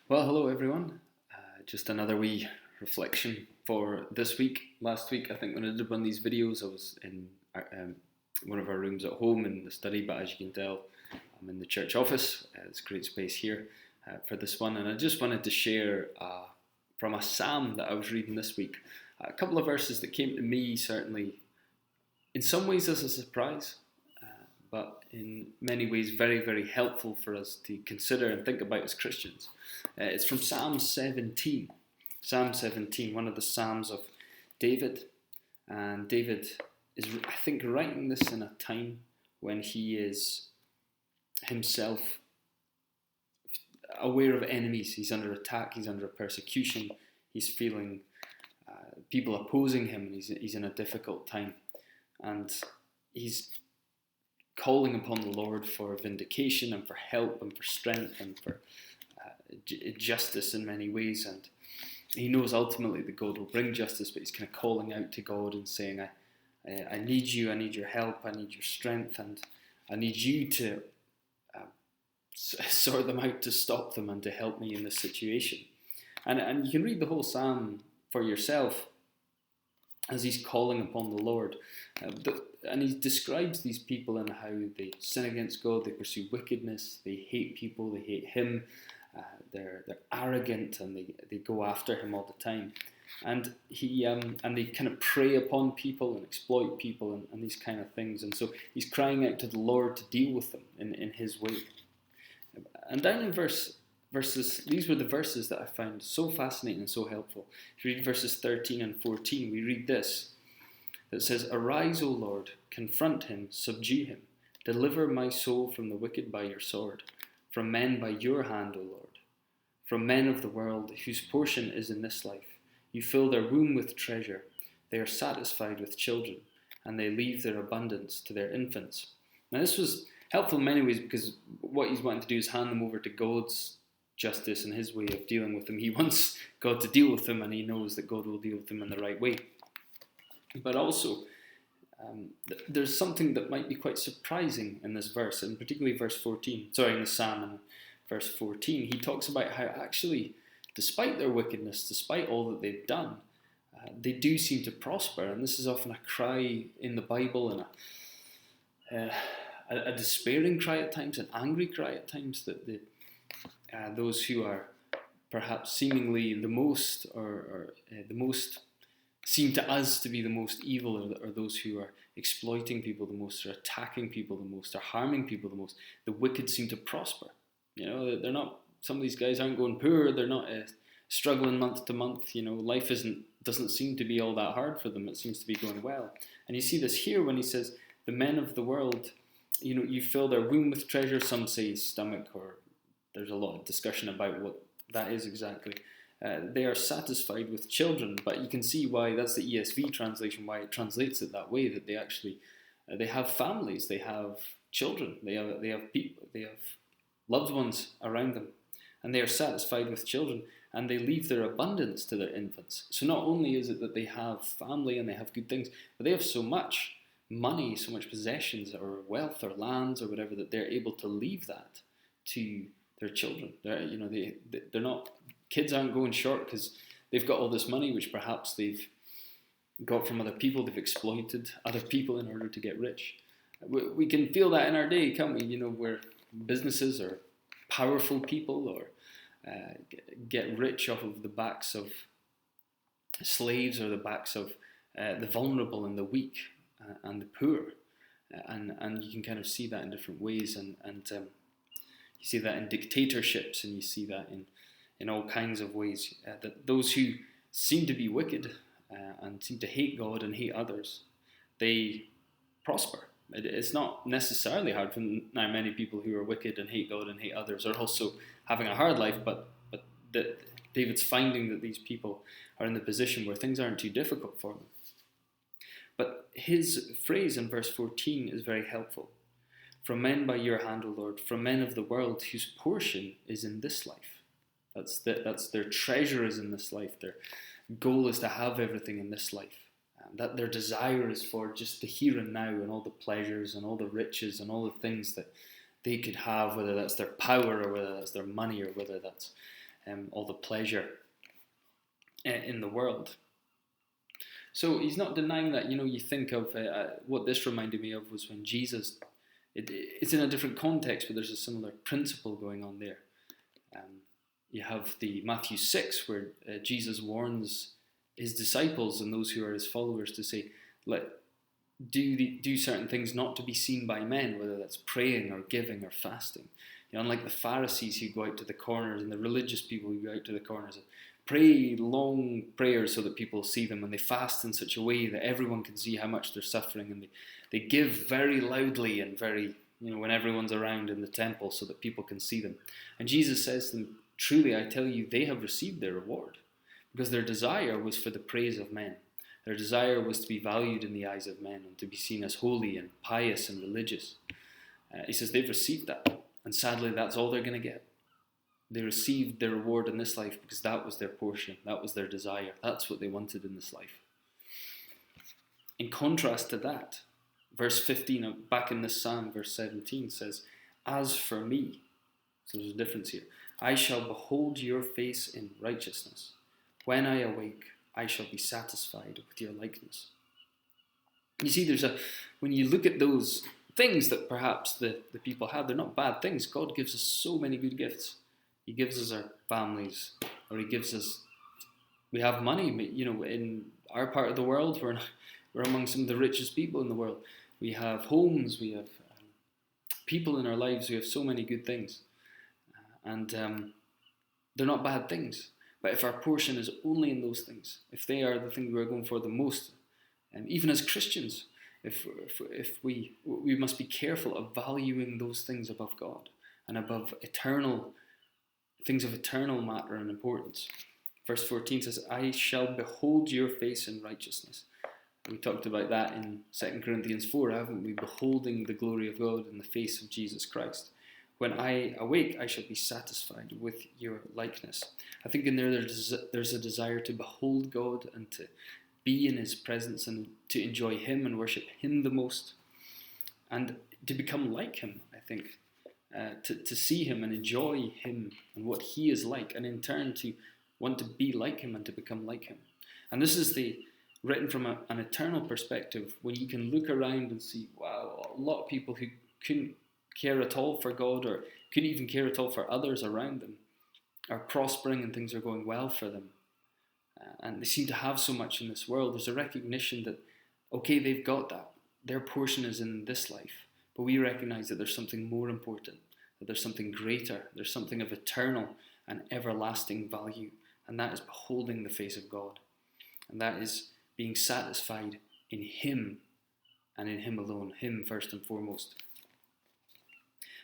Well, hello everyone. Just another wee reflection for this week. Last week, I think when I did one of these videos, I was in one of our rooms at home in the study, but as you can tell, I'm in the church office. It's a great space here for this one, and I just wanted to share from a psalm that I was reading this week. A couple of verses that came to me, certainly, in some ways as a surprise, but in many ways very, very helpful for us to consider and think about as Christians. It's from Psalm 17. Psalm 17, one of the Psalms of David. And David is, I think, writing this in a time when he is himself aware of enemies. He's under attack, he's under persecution, he's feeling people opposing him, and he's in a difficult time. And he's calling upon the Lord for vindication and for help and for strength and for justice in many ways. And he knows ultimately that God will bring justice, but he's kind of calling out to God and saying, I need you, I need your help, I need your strength, and I need you to sort them out, to stop them and to help me in this situation. And you can read the whole psalm for yourself as he's calling upon the Lord. And he describes these people and how they sin against God, they pursue wickedness, they hate people, they hate him, they're arrogant, and they go after him all the time. And they kind of prey upon people and exploit people and these kind of things. And so he's crying out to the Lord to deal with them in his way. And down in verses, these were the verses that I found so fascinating and so helpful. If you read verses 13 and 14, we read this. That says, "Arise, O Lord, confront him, subdue him. Deliver my soul from the wicked by your sword, from men by your hand, O Lord. From men of the world, whose portion is in this life. You fill their womb with treasure. They are satisfied with children, and they leave their abundance to their infants." Now this was helpful in many ways, because what he's wanting to do is hand them over to God's justice and his way of dealing with them. He wants God to deal with them, and he knows that God will deal with them in the right way. But also, there's something that might be quite surprising in this verse, and particularly in the Psalm in verse 14. He talks about how actually, despite their wickedness, despite all that they've done, they do seem to prosper. And this is often a cry in the Bible, and a despairing cry at times, an angry cry at times, that those who are perhaps seemingly the most, or the most, seem to us to be the most evil, or those who are exploiting people the most, or attacking people the most, or harming people the most. The wicked seem to prosper. You know, they're not. Some of these guys aren't going poor. They're not struggling month to month. You know, life doesn't seem to be all that hard for them. It seems to be going well. And you see this here when he says, "The men of the world, you know, you fill their womb with treasure." Some say stomach, or there's a lot of discussion about what that is exactly. They are satisfied with children, but you can see why that's the ESV translation, why it translates it that way, that they actually they have families, they have children, they have people, they have loved ones around them, and they are satisfied with children, and they leave their abundance to their infants. So not only is it that they have family and they have good things, but they have so much money, so much possessions or wealth or lands or whatever, that they're able to leave that to their children. They're not. Kids aren't going short because they've got all this money, which perhaps they've got from other people. They've exploited other people in order to get rich. We can feel that in our day, can't we? You know, where businesses or powerful people or get rich off of the backs of slaves, or the backs of the vulnerable and the weak and the poor. And you can kind of see that in different ways. And you see that in dictatorships, and you see that in all kinds of ways, that those who seem to be wicked and seem to hate God and hate others, they prosper. It's not necessarily hard for now. Many people who are wicked and hate God and hate others are also having a hard life, but that David's finding that these people are in the position where things aren't too difficult for them. But his phrase in verse 14 is very helpful. "From men by your hand, O Lord, from men of the world, whose portion is in this life." That's their treasure is in this life. Their goal is to have everything in this life. And that their desire is for just the here and now, and all the pleasures and all the riches and all the things that they could have, whether that's their power or whether that's their money or whether that's all the pleasure in the world. So he's not denying that. You think of what this reminded me of was when Jesus, it's in a different context, but there's a similar principle going on there. You have the Matthew 6 where Jesus warns his disciples and those who are his followers to say, do certain things not to be seen by men, whether that's praying or giving or fasting. Unlike the Pharisees who go out to the corners and the religious people who go out to the corners and pray long prayers so that people see them, and they fast in such a way that everyone can see how much they're suffering, and they give very loudly and very, when everyone's around in the temple so that people can see them. And Jesus says to them, truly I tell you, they have received their reward, because their desire was for the praise of men. Their desire was to be valued in the eyes of men and to be seen as holy and pious and religious. He says they've received that, and sadly that's all they're going to get. They received their reward in this life because that was their portion, that was their desire, that's what they wanted in this life. In contrast to that, verse 15, back in this psalm, verse 17 says, as for me, so there's a difference here, I shall behold your face in righteousness. When I awake, I shall be satisfied with your likeness. You see, when you look at those things that perhaps the people have, they're not bad things. God gives us so many good gifts. He gives us our families, or he gives us, we have money. In our part of the world, we're among some of the richest people in the world. We have homes, we have people in our lives, we have so many good things. And they're not bad things. But if our portion is only in those things, if they are the thing we're going for the most, and even as Christians, if we must be careful of valuing those things above God and above eternal things of eternal matter and importance. Verse 14 says, I shall behold your face in righteousness. And we talked about that in 2 Corinthians 4, haven't we? Beholding the glory of God in the face of Jesus Christ. When I awake, I shall be satisfied with your likeness. I think in there's a desire to behold God and to be in his presence and to enjoy him and worship him the most. And to become like him, I think. To see him and enjoy him and what he is like. And in turn to want to be like him and to become like him. And this is written from an eternal perspective, when you can look around and see, wow, a lot of people who couldn't care at all for God or couldn't even care at all for others around them are prospering and things are going well for them. And they seem to have so much in this world. There's a recognition that, okay, they've got that. Their portion is in this life. But we recognize that there's something more important, that there's something greater, there's something of eternal and everlasting value. And that is beholding the face of God. And that is being satisfied in him and in him alone, him first and foremost.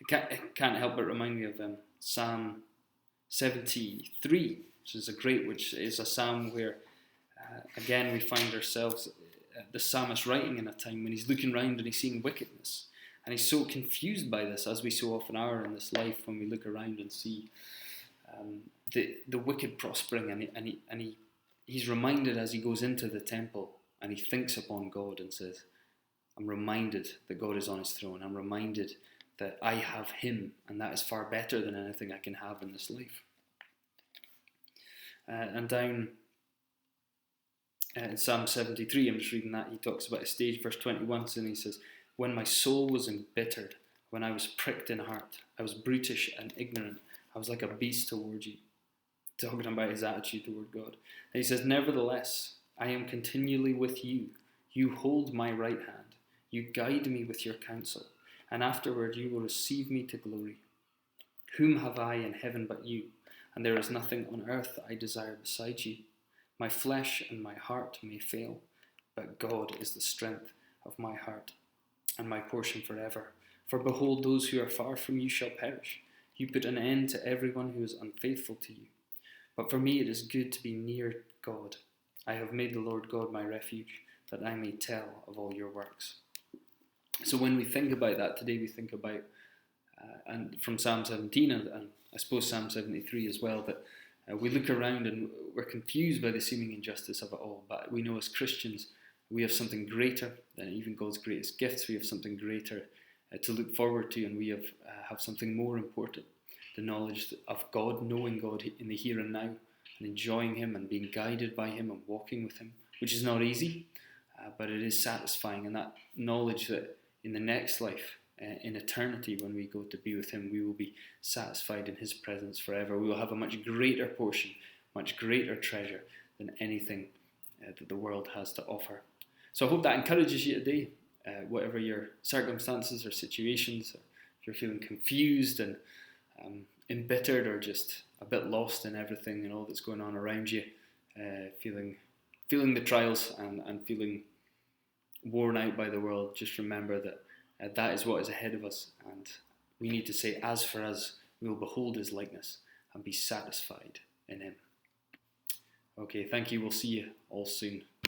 It can't help but remind me of Psalm 73, which is a psalm where, again, we find ourselves, the psalmist writing in a time when he's looking around and he's seeing wickedness. And he's so confused by this, as we so often are in this life when we look around and see the wicked prospering. And he's reminded as he goes into the temple and he thinks upon God and says, I'm reminded that God is on his throne. I'm reminded that I have him, and that is far better than anything I can have in this life. And down in Psalm 73, I'm just reading that, he talks about a stage, verse 21, and he says, when my soul was embittered, when I was pricked in heart, I was brutish and ignorant, I was like a beast toward you. Talking about his attitude toward God. And he says, nevertheless, I am continually with you. You hold my right hand. You guide me with your counsel. And afterward you will receive me to glory. Whom have I in heaven but you? And there is nothing on earth that I desire beside you. My flesh and my heart may fail, but God is the strength of my heart and my portion forever. For behold, those who are far from you shall perish. You put an end to everyone who is unfaithful to you. But for me it is good to be near God. I have made the Lord God my refuge, that I may tell of all your works. So when we think about that today, we think about, and from Psalm 17 and I suppose Psalm 73 as well, that we look around and we're confused by the seeming injustice of it all. But we know as Christians, we have something greater than even God's greatest gifts. We have something greater to look forward to, and we have something more important. the knowledge of God, knowing God in the here and now, and enjoying Him and being guided by Him and walking with Him, which is not easy, but it is satisfying. And that knowledge that in the next life, in eternity, when we go to be with Him, we will be satisfied in His presence forever. We will have a much greater portion, much greater treasure than anything that the world has to offer. So I hope that encourages you today, whatever your circumstances or situations, if you're feeling confused and embittered or just a bit lost in everything and all that's going on around you, feeling the trials and feeling worn out by the world, just remember that that is what is ahead of us, and we need to say, as for us, we will behold His likeness and be satisfied in Him. Okay, thank you. We'll see you all soon.